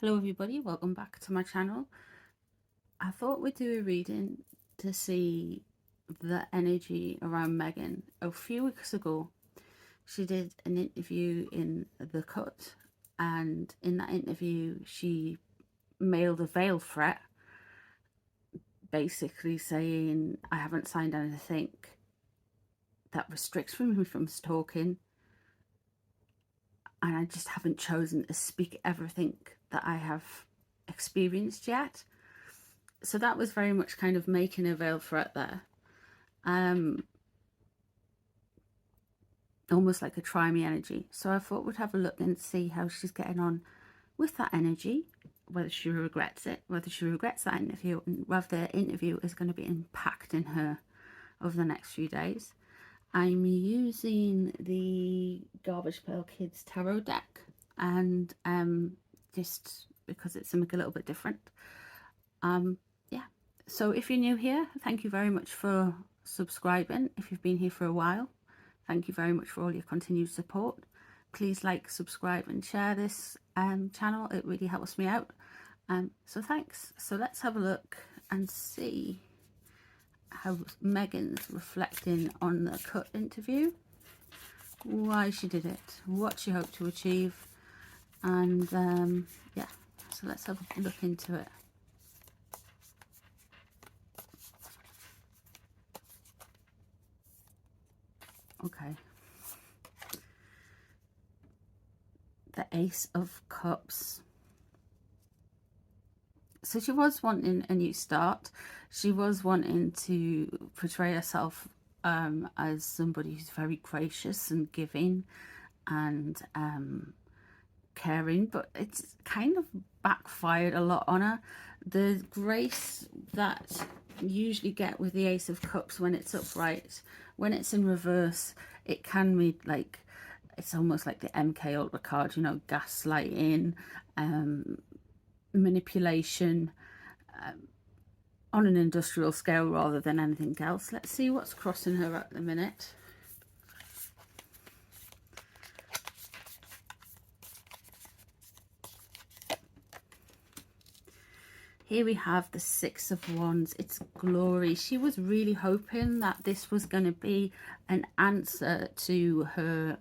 Hello everybody, welcome back to my channel. I thought we'd do a reading to see the energy around Meghan. A few weeks ago she did an interview in The Cut, and in that interview she mailed a veil threat, basically saying I haven't signed anything that restricts me from stalking, and I just haven't chosen to speak everything that I have experienced yet. So that was very much kind of making a veil threat there. Almost like a try me energy. So I thought we'd have a look and see how she's getting on with that energy, whether she regrets it, whether she regrets that interview, and whether the interview is going to be impacting her over the next few days. I'm using the Garbage Pail Kids Tarot deck, and just because it's something a little bit different. Yeah, so if you're new here, thank you very much for subscribing. If you've been here for a while, thank you very much for all your continued support. Please like, subscribe and share this channel. It really helps me out. So thanks. So let's have a look and see how Meghan's reflecting on the Cut interview, why she did it, what she hoped to achieve, and yeah, so let's have a look into it. Okay. The Ace of Cups. So she was wanting a new start. She was wanting to portray herself as somebody who's very gracious and giving and caring, but it's kind of backfired a lot on her. The grace that you usually get with the Ace of Cups when it's upright, when it's in reverse, it can be like, it's almost like the MK Ultra card, you know, gaslighting, manipulation, on an industrial scale rather than anything else. Let's see what's crossing her at the minute. Here we have the Six of Wands. It's glory. She was really hoping that this was going to be an answer to her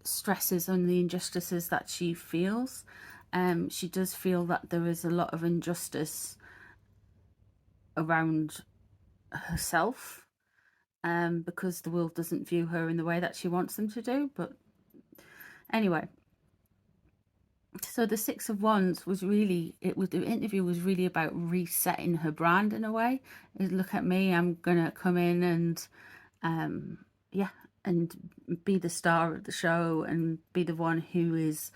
stresses and the injustices that she feels. She does feel that there is a lot of injustice around herself, because the world doesn't view her in the way that she wants them to do. But anyway, so the Six of Wands was really, the interview was really about resetting her brand in a way. Look at me, I'm gonna come in and yeah, and be the star of the show and be the one who is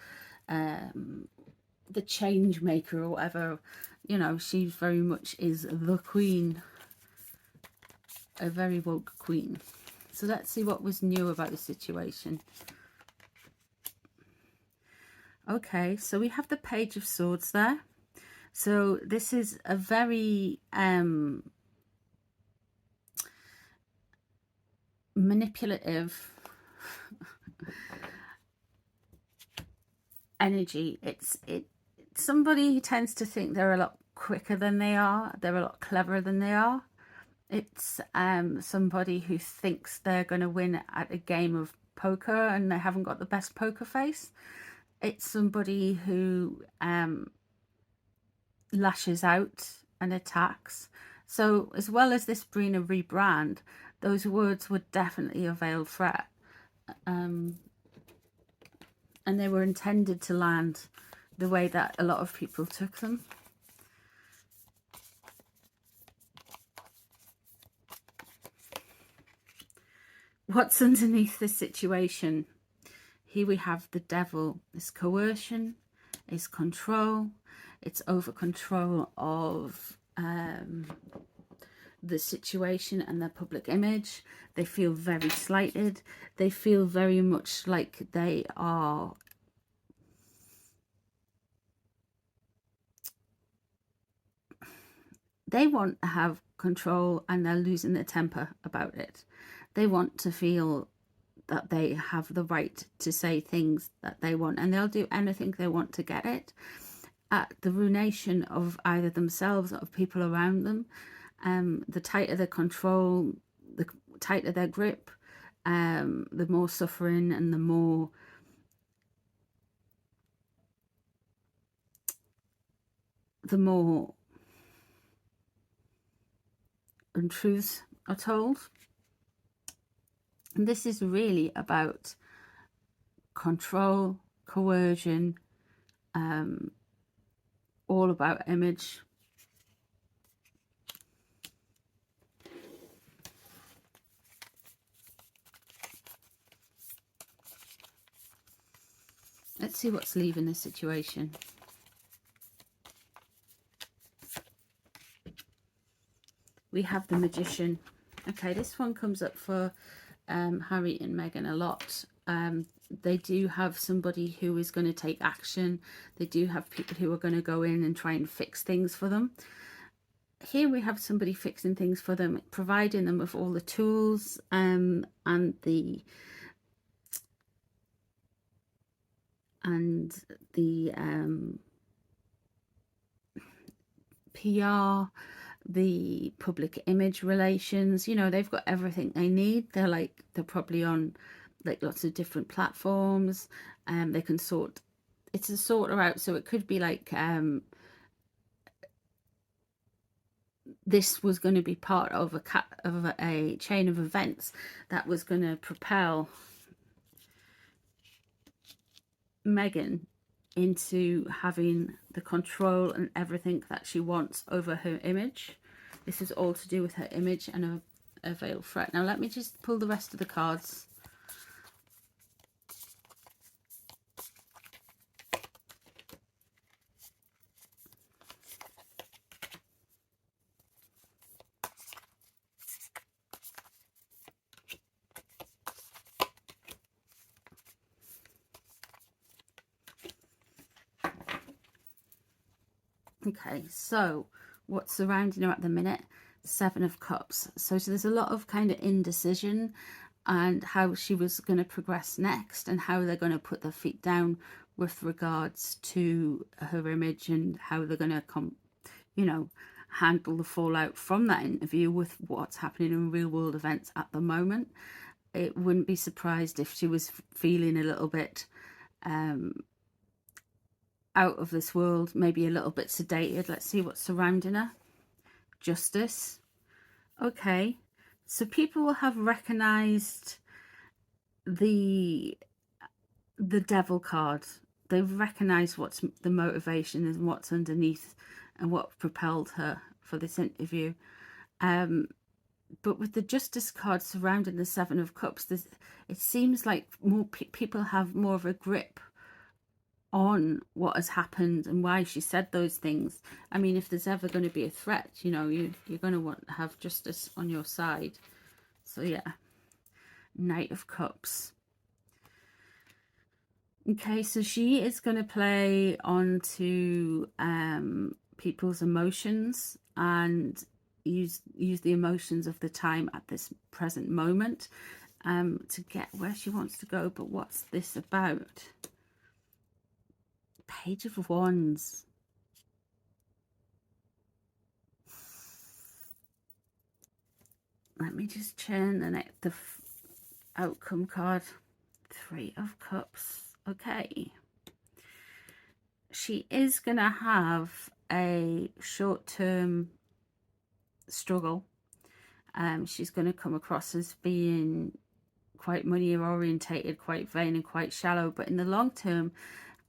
the change maker or whatever. You know, she very much is the queen, a very woke queen. So let's see what was new about the situation. Okay, so we have the Page of Swords there. So this is a very manipulative energy. It's somebody who tends to think they're a lot quicker than they are. They're a lot cleverer than they are. It's somebody who thinks they're going to win at a game of poker and they haven't got the best poker face. It's somebody who lashes out and attacks. So as well as this being a rebrand, those words were definitely a veiled threat. And they were intended to land the way that a lot of people took them. What's underneath this situation? Here we have the Devil. It's coercion, it's control, it's over control of the situation and their public image. They feel very slighted. They feel very much like they are they want to have control and they're losing their temper about it. They want to feel that they have the right to say things that they want, and they'll do anything they want to get it, at the ruination of either themselves or of people around them. The tighter the control, the tighter their grip, the more suffering and the more untruths are told. And this is really about control, coercion, all about image. Let's see what's leaving this situation. We have the Magician. Okay, this one comes up for Harry and Meghan a lot. They do have somebody who is going to take action. They do have people who are going to go in and try and fix things for them. Here we have somebody fixing things for them, providing them with all the tools and the PR, the public image relations. You know, they've got everything they need. They're probably on like lots of different platforms. They can it's a sorter out. So it could be like this was going to be part of a chain of events that was going to propel Meghan into having the control and everything that she wants over her image. This is all to do with her image and a veiled threat. Now let me just pull the rest of the cards. Okay, so what's surrounding her at the minute? Seven of Cups. So there's a lot of kind of indecision and how she was going to progress next and how they're going to put their feet down with regards to her image and how they're going to handle the fallout from that interview with what's happening in real world events at the moment. It wouldn't be surprised if she was feeling a little bit out of this world, maybe a little bit sedated. Let's see what's surrounding her. Justice. Okay, so people will have recognized the devil card. They've recognized what's the motivation and what's underneath and what propelled her for this interview. But with the Justice card surrounding the Seven of Cups, it seems like more people have more of a grip on what has happened and why she said those things. I mean, if there's ever going to be a threat, you know, you're going to want to have justice on your side. So yeah, Knight of Cups. Okay, so she is going to play onto people's emotions and use the emotions of the time at this present moment to get where she wants to go. But what's this about? Page of Wands. Let me just turn the outcome card. Three of Cups. Okay. She is going to have a short-term struggle. She's going to come across as being quite money orientated, quite vain and quite shallow. But in the long term,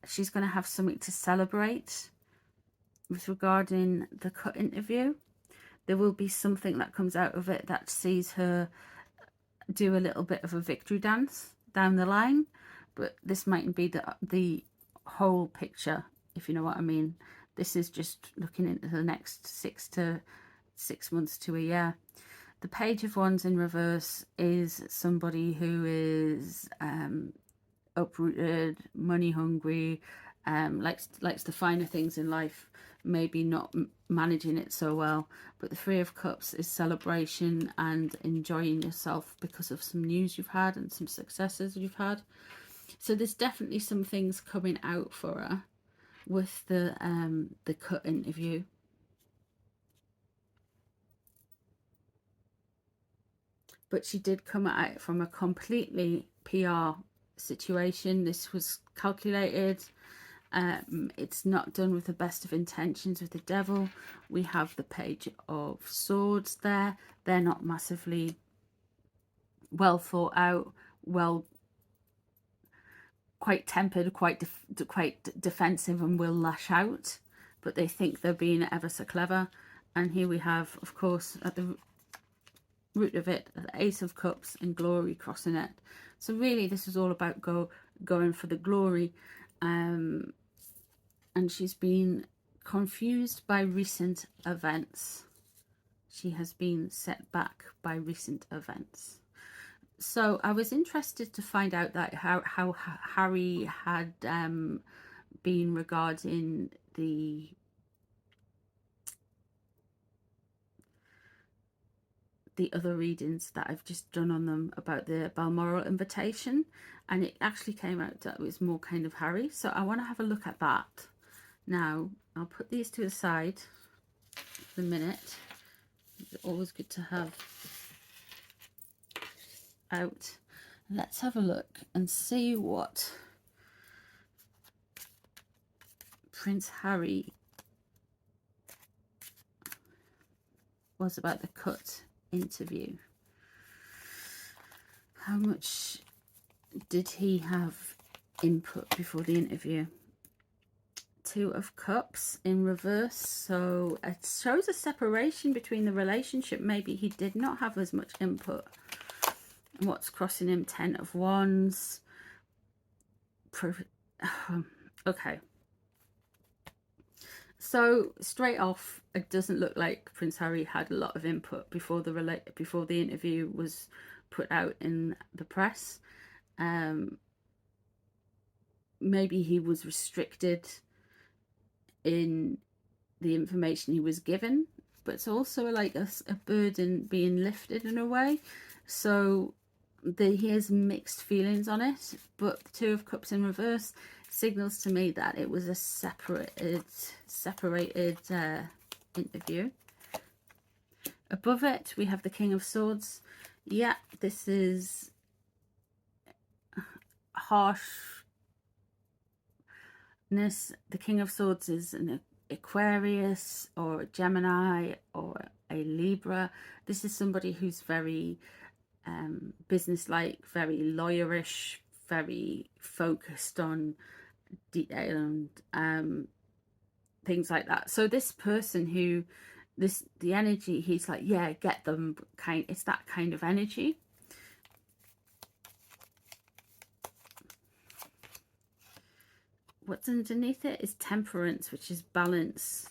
she's going to have something to celebrate with regarding the cut interview. There will be something that comes out of it that sees her do a little bit of a victory dance down the line, but this mightn't be the whole picture, if you know what I mean. This is just looking into the next 6 months to a year. The Page of Wands in reverse is somebody who is uprooted, money hungry, likes the finer things in life, maybe not managing it so well. But the Three of Cups is celebration and enjoying yourself because of some news you've had and some successes you've had. So there's definitely some things coming out for her with the cut interview. But she did come at it from a completely PR situation. This was calculated. It's not done with the best of intentions with the devil. We have the Page of Swords there. They're not massively well thought out, quite tempered, quite defensive, and will lash out, but they think they're being ever so clever. And here we have, of course, at the root of it, the Ace of Cups and glory crossing it. So really this is all about going for the glory. And she's been confused by recent events. She has been set back by recent events. So I was interested to find out that how Harry had been regarding the other readings that I've just done on them about the Balmoral invitation, and it actually came out that it was more kind of Harry. So I want to have a look at that. Now I'll put these to the side for a minute. It's always good to have out. Let's have a look and see what Prince Harry was about the cut interview. How much did he have input before the interview? Two of Cups in reverse, so it shows a separation between the relationship. Maybe he did not have as much input. What's crossing him? Ten of Wands. Okay, so straight off, it doesn't look like Prince Harry had a lot of input before the interview was put out in the press. Maybe he was restricted in the information he was given, but it's also like a burden being lifted in a way. So he has mixed feelings on it, but the Two of Cups in reverse signals to me that it was a separated interview. Above it we have the King of Swords. Yeah, this is harshness. The King of Swords is an Aquarius or a Gemini or a Libra. This is somebody who's very businesslike, very lawyerish, very focused on detail and things like that. So this person who the energy, he's like, yeah, get them, it's that kind of energy. What's underneath it is Temperance, which is balance.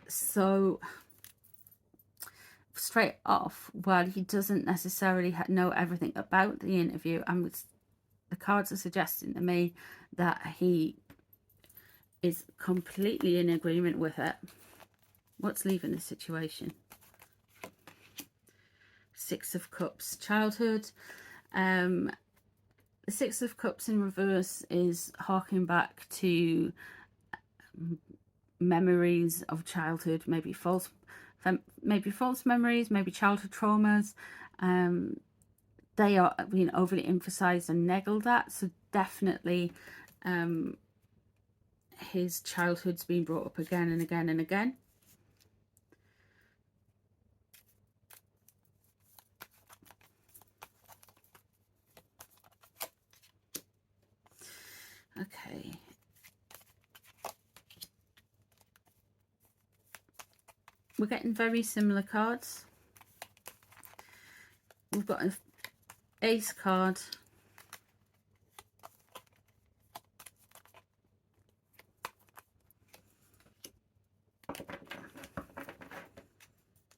So straight off, while he doesn't necessarily know everything about the interview, the cards are suggesting to me that he is completely in agreement with it. What's leaving the situation? Six of Cups, childhood. The Six of Cups in reverse is harking back to memories of childhood, maybe false memories, maybe childhood traumas. They are being overly emphasized and neglected at. So definitely his childhood's been brought up again and again and again. Okay. We're getting very similar cards. We've got an Ace card.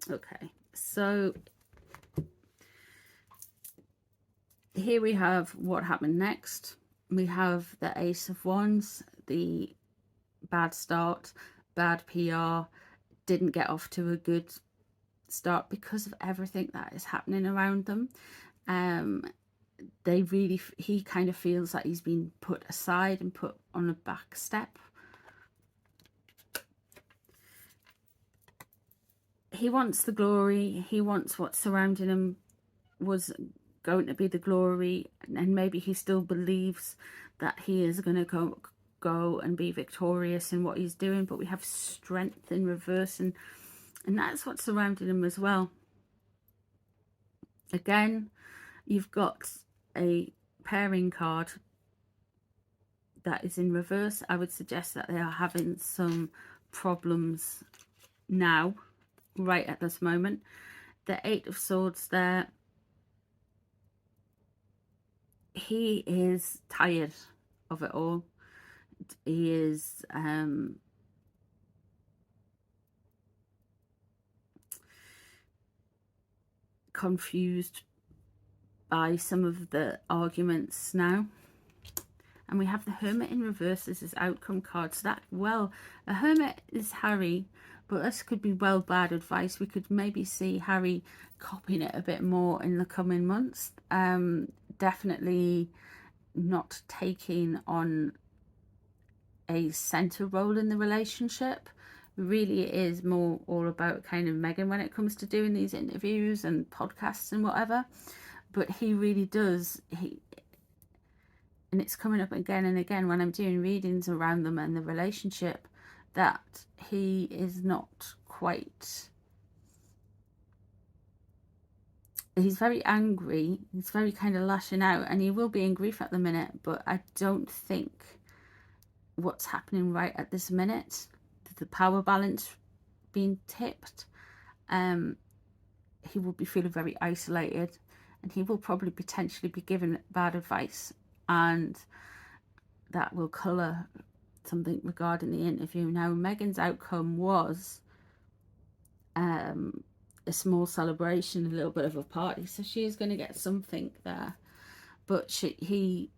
Okay, so here we have what happened next. We have the Ace of Wands, the bad start, bad PR, didn't get off to a good start because of everything that is happening around them. He kind of feels like he's been put aside and put on a back step. He wants the glory. He wants what surrounding him was going to be the glory, and maybe he still believes that he is going to go and be victorious in what he's doing, but we have strength in reverse, and that's what's surrounding him as well. Again, you've got a pairing card that is in reverse. I would suggest that they are having some problems now, right at this moment. The Eight of Swords there, he is tired of it all. He is confused by some of the arguments now. And we have the Hermit in reverse as his outcome card. So that, well, a Hermit is Harry, but this could be well bad advice. We could maybe see Harry copying it a bit more in the coming months. Definitely not taking on a centre role in the relationship. Really, it is more all about kind of Meghan when it comes to doing these interviews and podcasts and whatever. But he really does, and it's coming up again and again when I'm doing readings around them and the relationship, that he is not quite, he's very angry, he's very kind of lashing out, and he will be in grief at the minute, but I don't think what's happening right at this minute, the power balance being tipped, he will be feeling very isolated, and he will probably potentially be given bad advice, and that will colour something regarding the interview. Now, Meghan's outcome was a small celebration, a little bit of a party, so she is going to get something there. But he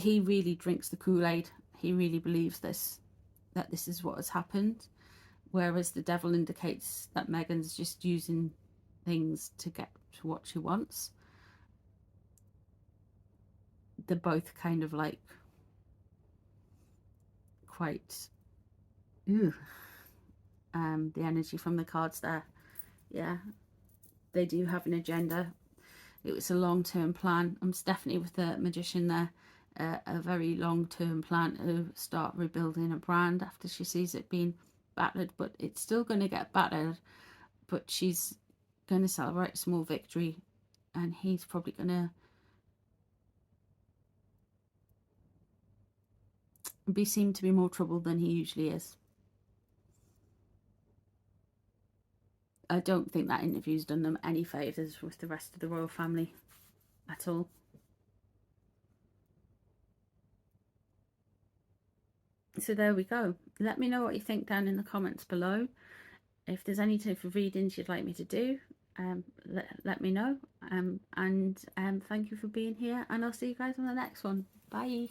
really drinks the Kool-Aid. He really believes that this is what has happened, whereas the Devil indicates that Meghan's just using things to get to what she wants. They're both kind of like quite the energy from the cards there, yeah, they do have an agenda. It was a long-term plan. I'm definitely with the Magician there, a very long-term plan to start rebuilding a brand after she sees it being battered, but it's still going to get battered, but she's going to celebrate a small victory, and he's probably going to be seen to be more trouble than he usually is. I don't think that interview's done them any favours with the rest of the royal family at all. So there we go. Let me know what you think down in the comments below. If there's any type of readings you'd like me to do, let me know. And thank you for being here, and I'll see you guys on the next one. Bye.